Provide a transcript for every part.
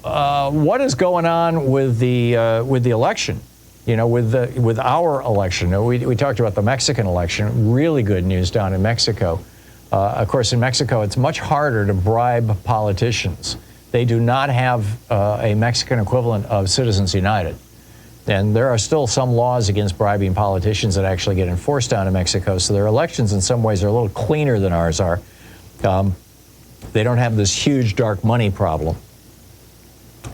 what is going on with the election? You know, with our election. We talked about the Mexican election. Really good news down in Mexico. Of course, in Mexico, it's much harder to bribe politicians. They do not have a Mexican equivalent of Citizens United. And there are still some laws against bribing politicians that actually get enforced down in Mexico. So their elections in some ways are a little cleaner than ours are. They don't have this huge dark money problem.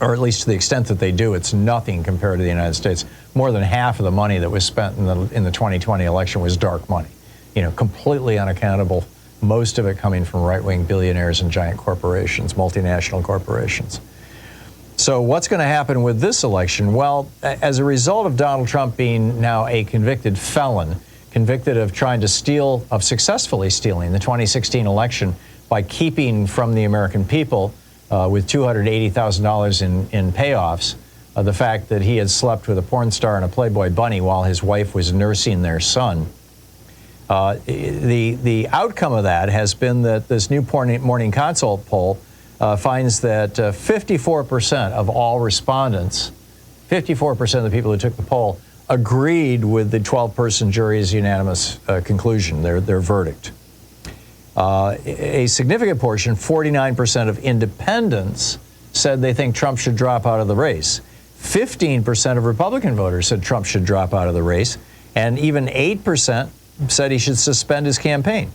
Or at least to the extent that they do, it's nothing compared to the United States. More than half of the money that was spent in the 2020 election was dark money. You know, completely unaccountable. Most of it coming from right-wing billionaires and giant corporations, multinational corporations. So what's going to happen with this election? Well, as a result of Donald Trump being now a convicted felon, convicted of trying to steal, of successfully stealing the 2016 election by keeping from the American people with $280,000 in payoffs, the fact that he had slept with a porn star and a Playboy bunny while his wife was nursing their son. The outcome of that has been that this new Morning Consult poll finds that 54% of all respondents, 54% of the people who took the poll, agreed with the 12-person jury's unanimous conclusion, their verdict. A significant portion, 49% of independents, said they think Trump should drop out of the race. 15% of Republican voters said Trump should drop out of the race, and even 8% said he should suspend his campaign.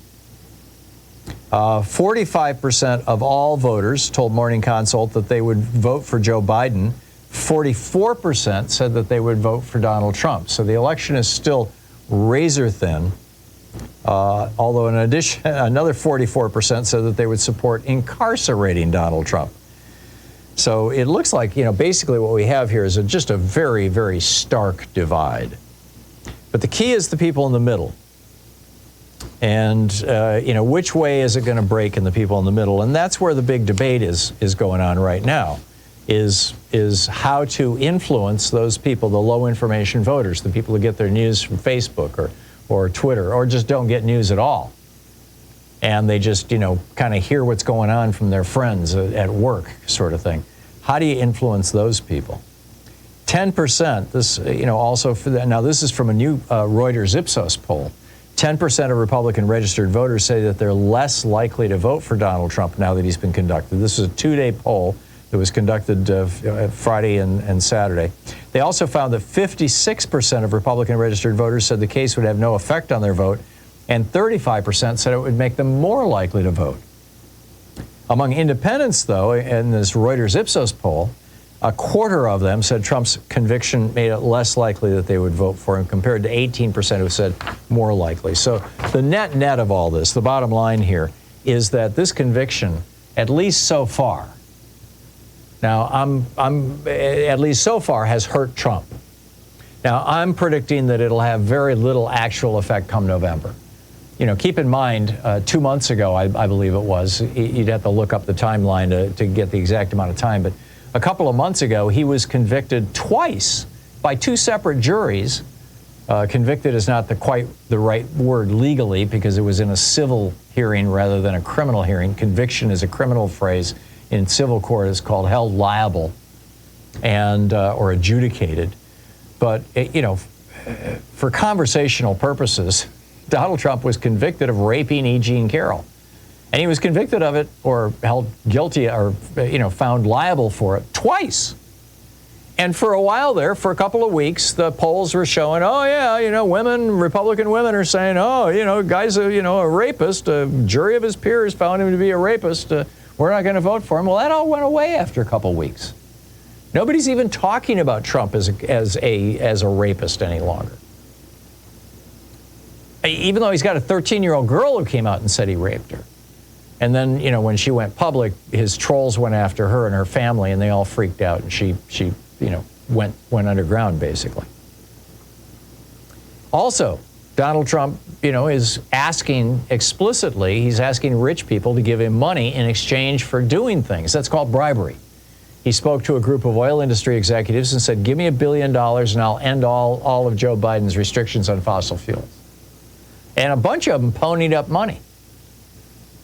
45% of all voters told Morning Consult that they would vote for Joe Biden. 44% said that they would vote for Donald Trump. So the election is still razor thin. Although in addition, another 44% said that they would support incarcerating Donald Trump. So it looks like, you know, basically what we have here is just a very, very stark divide. But the key is the people in the middle. And, you know, which way is it going to break in the people in the middle? And that's where the big debate is going on right now, is how to influence those people, the low information voters, the people who get their news from Facebook or Twitter, or just don't get news at all. And they just, you know, kind of hear what's going on from their friends at work, sort of thing. How do you influence those people? 10%, this, you know, also for that. Now, this is from a new Reuters Ipsos poll. 10% of Republican registered voters say that they're less likely to vote for Donald Trump now that he's been conducted. This is a two-day poll that was conducted Friday and Saturday. They also found that 56% of Republican registered voters said the case would have no effect on their vote, and 35% said it would make them more likely to vote. Among independents, though, in this Reuters Ipsos poll, a quarter of them said Trump's conviction made it less likely that they would vote for him, compared to 18% who said more likely. So the net of all this, the bottom line here, is that this conviction, at least so far, now at least so far, has hurt Trump. Now, I'm predicting that it'll have very little actual effect come November. You know, keep in mind, 2 months ago, I believe it was, you'd have to look up the timeline to get the exact amount of time, but a couple of months ago, he was convicted twice by two separate juries. Convicted is not quite the right word legally, because it was in a civil hearing rather than a criminal hearing. Conviction is a criminal phrase. In civil court, it's called held liable and or adjudicated. But, you know, for conversational purposes, Donald Trump was convicted of raping E. Jean Carroll. And he was convicted of it, or held guilty, or, you know, found liable for it twice. And for a while there, for a couple of weeks, the polls were showing, oh yeah, you know, Republican women are saying, oh, you know, guy's a rapist. A jury of his peers found him to be a rapist. We're not going to vote for him. Well, that all went away after a couple of weeks. Nobody's even talking about Trump as a rapist any longer. Even though he's got a 13-year-old girl who came out and said he raped her. And then, you know, when she went public, his trolls went after her and her family, and they all freaked out, and she you know, went underground, basically. Also, Donald Trump, you know, is asking explicitly, he's asking rich people to give him money in exchange for doing things. That's called bribery. He spoke to a group of oil industry executives and said, give me $1 billion and I'll end all of Joe Biden's restrictions on fossil fuels. And a bunch of them ponied up money.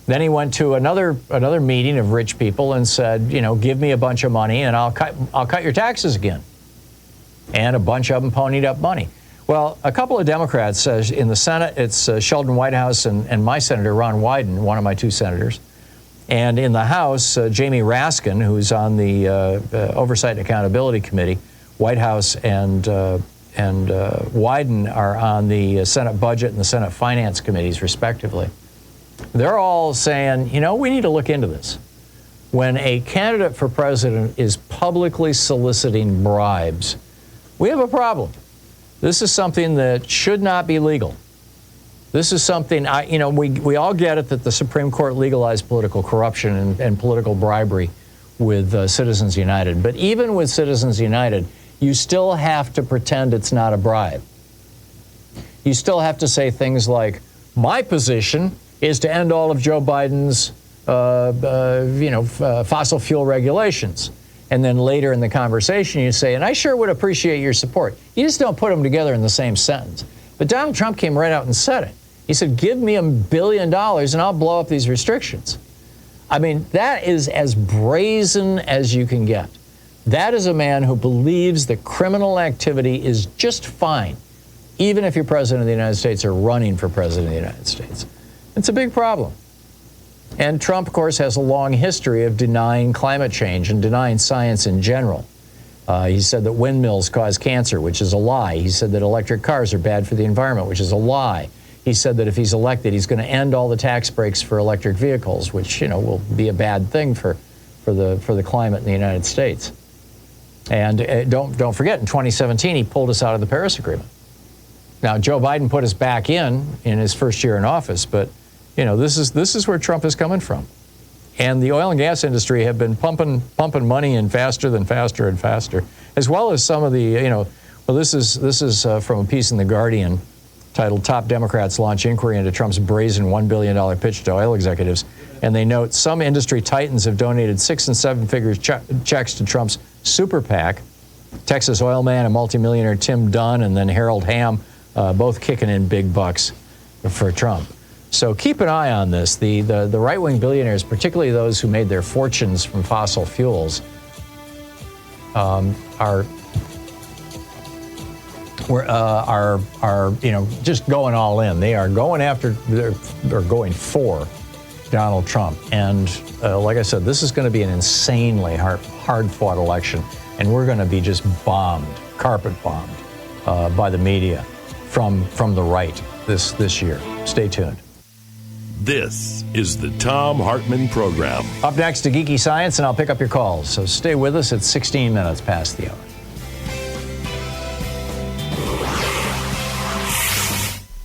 Then he went to another meeting of rich people and said, give me a bunch of money and I'll cut your taxes again. And a bunch of them ponied up money. Well, a couple of Democrats, in the Senate, it's Sheldon Whitehouse and my senator, Ron Wyden, one of my two senators. And in the House, Jamie Raskin, who's on the Oversight and Accountability Committee. Whitehouse and Wyden are on the Senate Budget and the Senate Finance Committees, respectively. They're all saying, we need to look into this. When a candidate for president is publicly soliciting bribes, we have a problem. This is something that should not be legal. This is something, we all get it that the Supreme Court legalized political corruption and political bribery with Citizens United. But even with Citizens United, you still have to pretend it's not a bribe. You still have to say things like, my position is to end all of Joe Biden's, fossil fuel regulations. And then later in the conversation, you say, and I sure would appreciate your support. You just don't put them together in the same sentence. But Donald Trump came right out and said it. He said, give me $1 billion and I'll blow up these restrictions. I mean, that is as brazen as you can get. That is a man who believes that criminal activity is just fine, even if you're president of the United States or running for president of the United States. It's a big problem. And Trump, of course, has a long history of denying climate change and denying science in general. He said that windmills cause cancer, which is a lie. He said that electric cars are bad for the environment, which is a lie. He said that if he's elected, he's going to end all the tax breaks for electric vehicles, which will be a bad thing for the climate in the United States. And don't forget, in 2017, he pulled us out of the Paris Agreement. Now, Joe Biden put us back in his first year in office, but this is where Trump is coming from. And the oil and gas industry have been pumping money in faster and faster, as well as some of the, this is from a piece in The Guardian titled Top Democrats Launch Inquiry into Trump's Brazen $1 billion pitch to oil executives. And they note some industry titans have donated 6 and 7 figure checks to Trump's super PAC. Texas oil man and multimillionaire Tim Dunn and then Harold Hamm, both kicking in big bucks for Trump. So keep an eye on this. The right-wing billionaires, particularly those who made their fortunes from fossil fuels, are just going all in. They are going after, they're going for Donald Trump. And like I said, this is going to be an insanely hard-fought election, and we're going to be just bombed, carpet bombed by the media from the right this year. Stay tuned. This is the Thom Hartmann Program. Up next to Geeky Science, and I'll pick up your calls. So stay with us at 16 minutes past the hour.